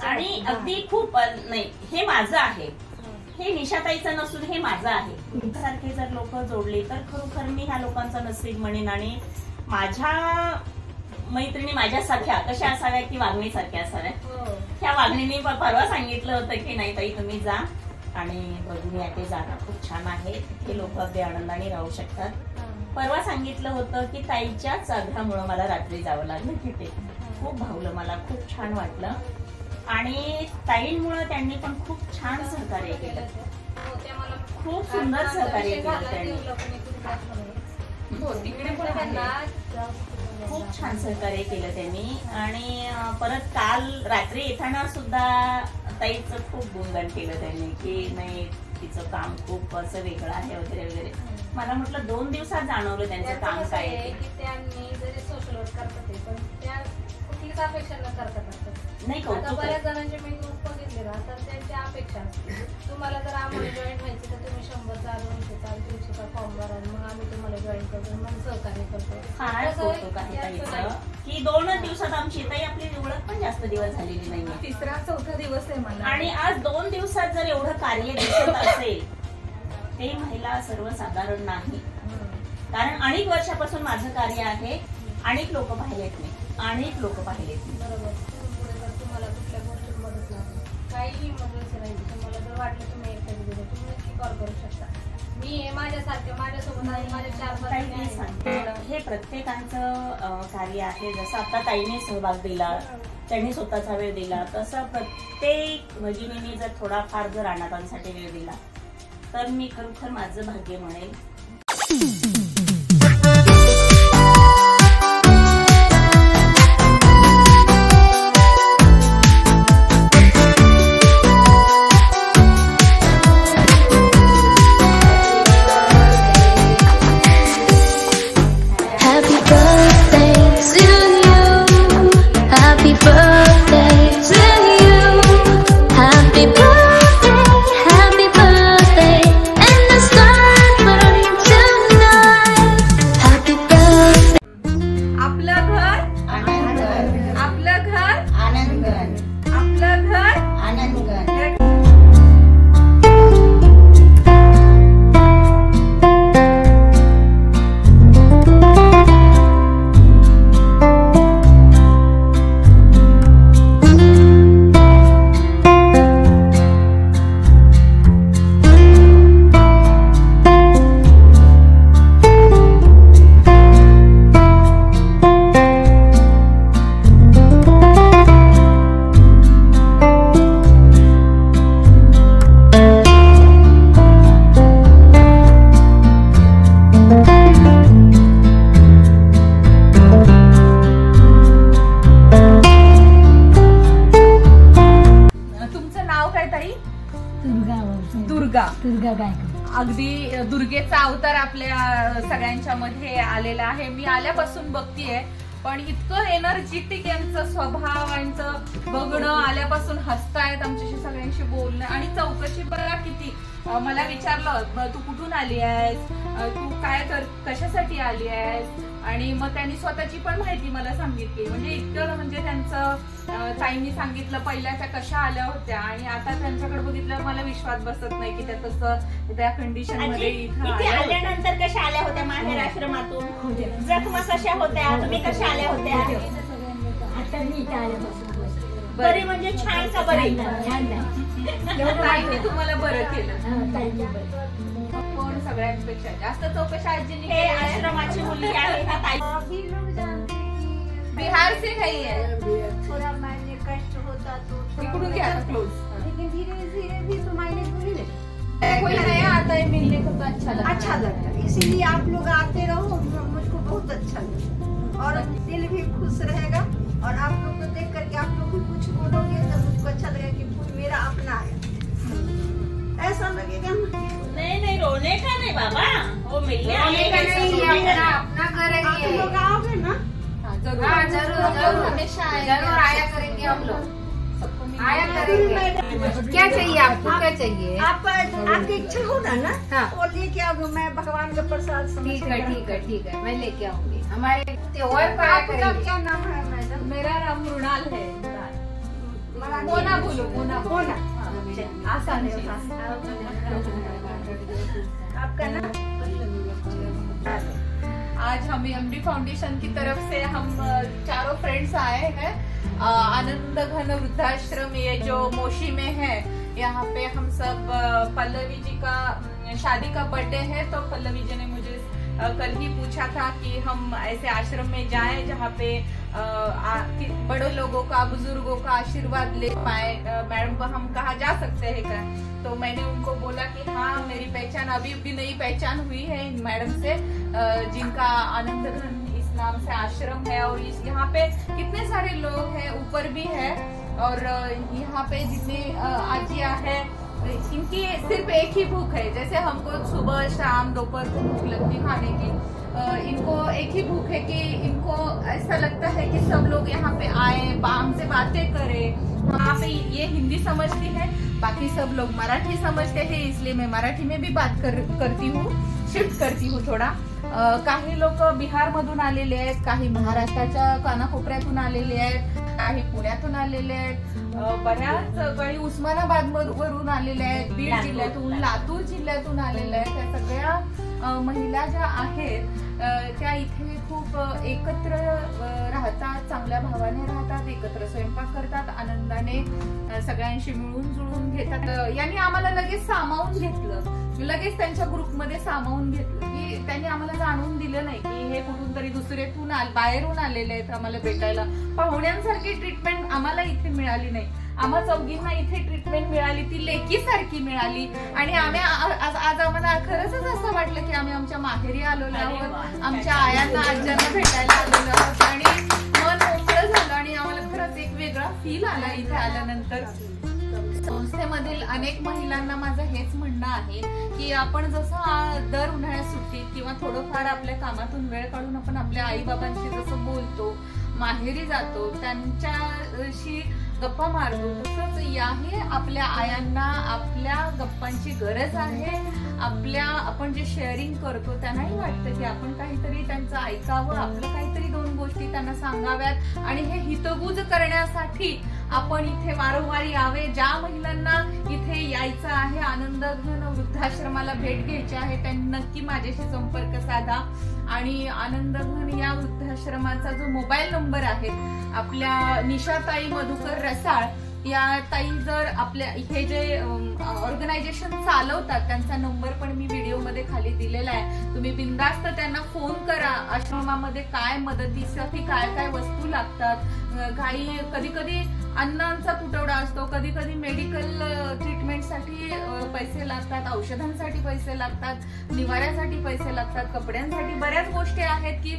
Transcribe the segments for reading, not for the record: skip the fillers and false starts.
आणि अगदी खूप नाही, हे माझं आहे, हे निशाताईचं नसून हे माझं आहे. सारखे जर लोक जोडले तर खरोखर मी ह्या लोकांचं नसीब म्हणेन. आणि माझ्या मैत्रिणी माझ्यासारख्या कशा असाव्या की वागणीसारख्या असाव्या. ह्या वागणीने परवा सांगितलं होतं की नाही ताई तुम्ही जा आणि बघून या, ते जागा खूप छान आहे, तिथे लोक अगदी आनंदाने राहू शकतात. परवा सांगितलं होतं की ताईच्याच आग्रहामुळे मला रात्री जावं लागलं तिथे. खूप भावलं, मला खूप छान वाटलं. आणि ताईंमुळे त्यांनी पण खूप छान सहकार्य केलं, खूप सुंदर सहकार्य केलं त्यांनी, खूप छान सहकार्य केलं त्यांनी. आणि परत काल रात्री येताना सुद्धा ताईचं खूप गुणगान केलं त्यांनी की नाही तिचं काम खूप असं वेगळं आहे वगैरे वगैरे. मला म्हटलं 2 दिवसात जाणवलं त्यांचं काम काय आहे. त्यांनी जरी सोशल वर्क करतात पण त्या कुठलीच अपेक्षा न करतात. नाही, बऱ्याच जणांचे मी ग्रुप बघितले ना, तर त्यांच्या अपेक्षा असते तुम्हाला जर आम्हाला जॉईन व्हायचं तर तुम्ही 100चा 200चा 300चा फॉर्म भरा, मग आम्ही तुम्हाला जॉईन करतो, मग सहकार्य करतो. की 2 दिवसात आमची ताई आपली ओळख पण जास्त दिवस झालेली नाही, 3रा-4था दिवस आहे मला. आणि आज 2 दिवसात जर एवढं कार्य दिसत असेल ते महिला सर्वसाधारण नाही. कारण अनेक वर्षापासून माझं कार्य आहे, अनेक लोक पाहिलेत मी, अनेक लोक पाहिलेत मी. बरोबर. तुम्हाला कुठल्या गोष्टी मदत लागते, काहीही मदत राहील, तुम्हाला जर वाटलं तुम्ही एकट्याने गेले तुम्ही नक्की कॉल करू शकता. मी हे माझ्यासारखं माझ्यासोबत आणि माझ्या 4-5 सांगते, हे प्रत्येकाचं कार्य आहे. जसं आता ताईने सहभाग दिला, त्यांनी स्वतःचा वेळ दिला, तसं प्रत्येक भगिनीने जर थोडाफार जर अनाथांसाठी वेळ दिला तर मी खरोखर माझं भाग्य म्हणेल. अगदी दुर्गेचा अवतार आपल्या सगळ्यांच्या मध्ये आलेला आहे. मी आल्यापासून बघतीये, पण इतकं एनर्जेटिक यांचं स्वभाव, यांचं बघणं, आल्यापासून हसतायत, आमच्याशी सगळ्यांशी बोलणं आणि चौकशी बघा किती. मला विचारलं तू कुठून आली आहेस, तू काय कशासाठी आली आहेस, आणि मग त्यांनी स्वतःची पण माहिती मला सांगितली. म्हणजे इतकं म्हणजे त्यांचं ताईंनी सांगितलं पहिल्या त्या कशा आल्या होत्या आणि आता त्यांच्याकडे बघितलं मला विश्वास बसत नाही की त्या तसं त्या कंडिशन मध्ये इथे आल्यानंतर कशा आल्या होत्या माहेर आश्रमातून, जखमा कशा होत्या, तुम्ही कशा आल्या होत्या. आता मी इथे आल्यापासून बरी म्हणजे छान का बरी, ताईंनी तुम्हाला बरं केलं. कोण सगळ्यांपेक्षा जास्त चौकशा आजींनी. हे आश्रमाची मुलगी आहे ना ताई, बिहार से है. थोड़ा मैंने कष्ट होता तो इकडून घ्या क्लोज. लेकिन धीरे धीरे भी तो मैंने भूले. कोई नया आता है मिलने को तो अच्छा लगता है. इसीलिए आप लोग आते रहो, मुझको बहुत अच्छा लगता और दिल भी खुश रहेगा. और आप लोग को देख करके आप लोग भी कुछ बोलोगे तो मुझको अच्छा लगेगा कि फूल मेरा अपना है, ऐसा लगेगा. नहीं नहीं रोने का नहीं बाबा, वो मिलने का नहीं, अपना घर है. आप लोग आओगे ना? जरूर जरूर हमेशा जरूर आया करेंगे हम लोग. क्या चाहिए आपको, क्या चाहिए? आप आपकी इच्छा होगा ना, हाँ। वो लेके आओगे, मैं भगवान का प्रसाद समझ ठीक के है, ग्रहण ठीक है, करूंगी। ठीक है, मैं लेके आऊंगी। हमारे त्योहार पर आपका क्या नाम है मैडम? मेरा नाम मृणाल है। मराठी मोना बोलो, मोना मोना। आसान है। आपका नाम? आज हम एमडी फाउंडेशन की तरफ से हम चारों फ्रेंड्स आए हैं आनंद घन वृद्धाश्रम, ये जो मोशी में है। यहाँ पे हम सब पल्लवी जी का शादी का बर्थडे है, तो पल्लवी जी ने मुझे कल ही पूछा था कि हम ऐसे आश्रम में जाएं जहाँ पे बड़े लोगों का, बुजुर्गों का आशीर्वाद ले पाए। मैडम को हम कहा जा सकते हैं क्या? तो मैंने उनको बोला कि हाँ, मेरी पहचान अभी भी नई पहचान हुई है इन मैडम से, जिनका आनंद घन इस नाम से आश्रम है। और इस यहाँ पे कितने सारे लोग हैं, ऊपर भी है। और यहाँ पे जितने आजिया है, इनकी सिर्फ एक ही भूख है। जैसे हमको सुबह शाम दोपहर को भूख लगती खाने की, इनको एक ही भूख है कि इनको ऐसा लगता है कि सब लोग यहाँ पे आए, हमसे बातें करें। यहाँ पे ये हिंदी समझती है, बाकी सब लोग मराठी समझते हैं, इसलिए मैं मराठी में भी बात करती हूँ, शिफ्ट करती हूँ थोडा। काही लोक बिहार मधून आलेले आहेत, काही महाराष्ट्राच्या कानाकोपऱ्यातून आलेले आहेत, काही पुण्यातून आलेले आहेत, बऱ्याच काही उस्मानाबाद वरून आलेले आहेत, बीड जिल्ह्यातून, लातूर जिल्ह्यातून आलेल्या आहेत। त्या सगळ्या महिला ज्या आहेत त्या इथे खूप एकत्र राहतात, चांगल्या भावाने राहतात, एकत्र स्वयंपाक करतात, आनंदाने सगळ्यांशी मिळून जुळून घेतात। यांनी आम्हाला लगेच सामावून घेतलं, लगेच त्यांच्या ग्रुपमध्ये सामावून घेतलं, की त्यांनी आम्हाला जाणून दिलं नाही की हे कुठून तरी दुसरेतून बाहेरून आलेले आहेत आम्हाला भेटायला। पाहुण्यांसारखी ट्रीटमेंट आम्हाला इथे मिळाली नाही, आम्हा चौघींना इथे ट्रीटमेंट मिळाली ती लेकीसारखी मिळाली। आणि आम्ही आज आम्हाला खरंच असं वाटलं की आम्ही आमच्या माहेरी आलेलो आहोत, आमच्या आयांना आज्यांना भेटायला आलेलो आहोत, आणि मन मोकळं झालं आणि आम्हाला खरंच एक वेगळा फील आला इथे आल्यानंतर। संस्थेमधील अनेक महिलांना माझं हेच म्हणणं आहे की आपण जसं दर उन्हाळ्यात सुट्टीत किंवा थोडंफार आपल्या कामातून वेळ काढून आपण आपल्या आई बाबांशी जसं बोलतो, माहेरी जातो, त्यांच्याशी गप्पा मारतो, तसंच याही आपल्या आयांना आपल्या गप्पांची गरज आहे। आपण जे शेअरिंग करतो त्यांनाही वाटतं की आपण काहीतरी त्यांचं ऐकावं, आपलं काहीतरी दोन गोष्टी त्यांना सांगाव्यात, आणि हे हितगुज करण्यासाठी आपण इथे वारंवार यावे। ज्या महिलांना इथे यायचं आहे, आनंद घन वृद्धाश्रमाला भेट घ्यायची आहे, त्यांनी नक्की माझ्याशी संपर्क साधा। आणि आनंद घन या वृद्धाश्रमाचा जो मोबाईल नंबर आहे, आपल्या निशाताई मधुकर रसाळ या ताई जर आपल्या इथे जे ऑर्गनायझेशन चालवतात त्यांचा नंबर पण मी व्हिडिओ मध्ये खाली दिलेला आहे, तुम्ही बिनधास्त त्यांना फोन करा। आश्रमामध्ये काय मदतीसाठी काय काय वस्तू लागतात, काही कधी कधी अन्नांचा तुटवडा असतो, कधी कधी मेडिकल ट्रीटमेंटसाठी पैसे लागतात, औषधांसाठी पैसे लागतात, निवाऱ्यासाठी पैसे लागतात, कपड्यांसाठी बऱ्याच गोष्टी आहेत की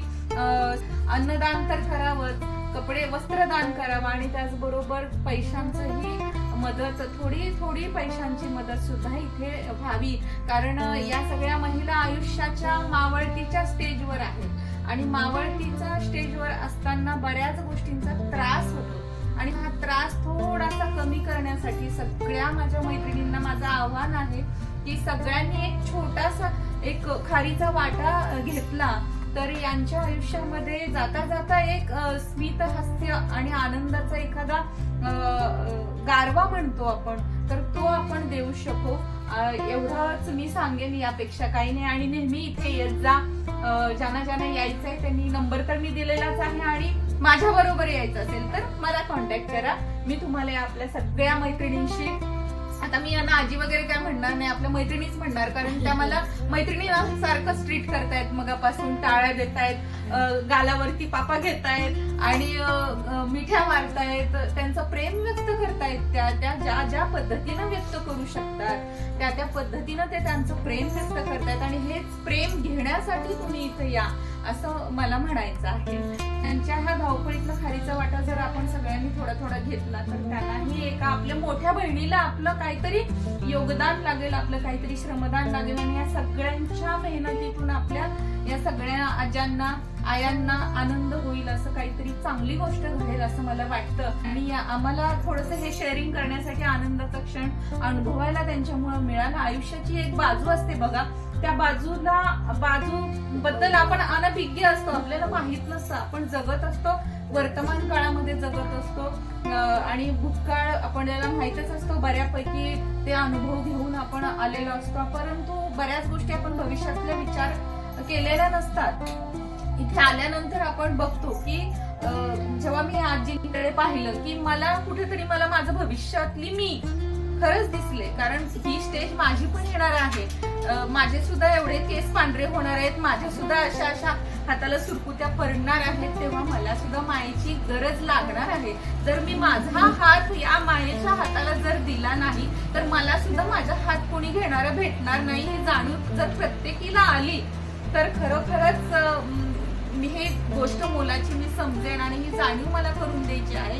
अन्नदान तर करावंच, कपडे वस्त्रदान करावं, आणि त्याचबरोबर पैशांचंही मदत, थोडी पैशांची मदत सुद्धा इथे व्हावी। कारण या सगळ्या महिला आयुष्याच्या मावळतीच्या स्टेजवर आहेत, आणि मावळतीच्या स्टेजवर असताना बऱ्याच गोष्टींचा त्रास होतो, आणि हा त्रास थोडासा कमी करण्यासाठी सगळ्या माझ्या मैत्रिणींना माझं आव्हान आहे की सगळ्यांनी एक छोटासा एक खारीचा वाटा घेतला तर यांच्या आयुष्यामध्ये जाता जाता एक स्मित हास्य आणि आनंदाचा एखादा गारवा म्हणतो आपण, तर तो आपण देऊ शकू, एवढंच मी सांगेन, यापेक्षा काही नाही। आणि नेहमी इथे येत जा, ज्यांना यायचंय त्यांनी नंबर तर मी दिलेलाच आहे, आणि माझ्या बरोबर यायचं असेल तर मला कॉन्टॅक्ट करा। मी तुम्हाला आपल्या सगळ्या मैत्रिणींशी, आता मी यांना आजी वगैरे काय म्हणणार नाही, आपल्या मैत्रिणीच म्हणणार, कारण त्या मला मैत्रिणीला सारखं स्ट्रीट करतायत, मगापासून टाळ्या देतायत, गालावरती पापा घेतायत आणि मिठ्या मारतायत, त्यांचं प्रेम व्यक्त करतायत, त्या ज्या पद्धतीनं व्यक्त करू शकतात त्या पद्धतीनं ते त्यांचं प्रेम व्यक्त करतायत, आणि हेच प्रेम घेण्यासाठी तुम्ही इथे या असं मला म्हणायचं आहे। त्यांच्या ह्या धावपळीतला खारीचा वाटा जर आपण सगळ्यांनी थोडा घेतला तर त्यांनाही एका आपल्या मोठ्या बहिणीला आपलं काहीतरी योगदान लागेल, आपलं काहीतरी श्रमदान लागेल, आणि या सगळ्यांच्या मेहनतीतून आपल्या या सगळ्या आज्यांना आयांना आनंद होईल, असं काहीतरी चांगली गोष्ट घडेल असं मला वाटतं. आणि आम्हाला थोडंसं हे शेअरिंग करण्यासाठी आनंदाचा क्षण अनुभवायला त्यांच्यामुळे मिळाला. आयुष्याची एक बाजू असते बघा, त्या बाजूबद्दल आपण अनभिज्ञ असतो, आपल्याला माहित नसतं, आपण जगत असतो, वर्तमान काळामध्ये जगत असतो आणि भूतकाळ आपल्याला माहितच असतो बऱ्यापैकी, ते अनुभव घेऊन आपण आलेलो असतो, परंतु बऱ्याच गोष्टी आपण भविष्यातले विचार केलेल्या नसतात. इथे आल्यानंतर आपण बघतो की जेव्हा मी आजीकडे पाहिलं की मला कुठेतरी मला माझं भविष्यातली मी खरंच दिसले. कारण ही स्टेज माझी पण येणार आहे, माझे सुद्धा एवढे केस पांढरे होणार आहेत, माझ्या सुद्धा अशा हाताला सुरकुत्या पडणार आहेत, तेव्हा मला सुद्धा मायेची गरज लागणार आहे. जर मी माझा हात या मायेच्या हाताला जर दिला नाही तर मला सुद्धा माझा हात कोणी घेणारं भेटणार नाही. ही जाणीव जर प्रत्येकीला आली तर खरोखरच मी हे गोष्ट मोलाची मी समजेन आणि ही जाणीव मला करून द्यायची आहे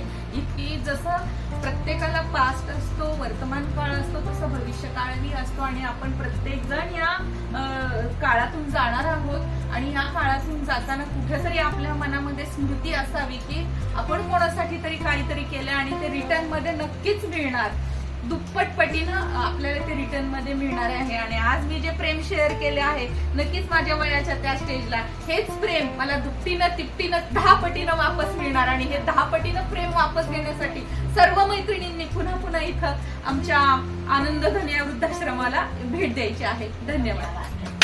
की जसं प्रत्येकाला पास्ट असतो, वर्तमान काळ असतो, तसं भविष्य काळही असतो आणि आपण प्रत्येक जण या काळातून जाणार आहोत. आणि या काळातून जाताना कुठेतरी आपल्या मनामध्ये स्मृती असावी की आपण कोणासाठी तरी काहीतरी केलं आणि ते रिटर्न मध्ये नक्कीच मिळणार, दुप्पट पटीनं आपल्याला ते रिटर्न मध्ये मिळणार आहे. आणि आज मी जे प्रेम शेअर केले आहे, नक्कीच माझ्या वयाच्या त्या स्टेजला हेच प्रेम मला दुपटीनं तिपटीनं 10 पटीनं वापस मिळणार. आणि हे 10 पटीनं प्रेम वापस घेण्यासाठी सर्व मैत्रिणींनी पुन्हा इथं आमच्या आनंदधन या वृद्धाश्रमाला भेट द्यायची आहे. धन्यवाद.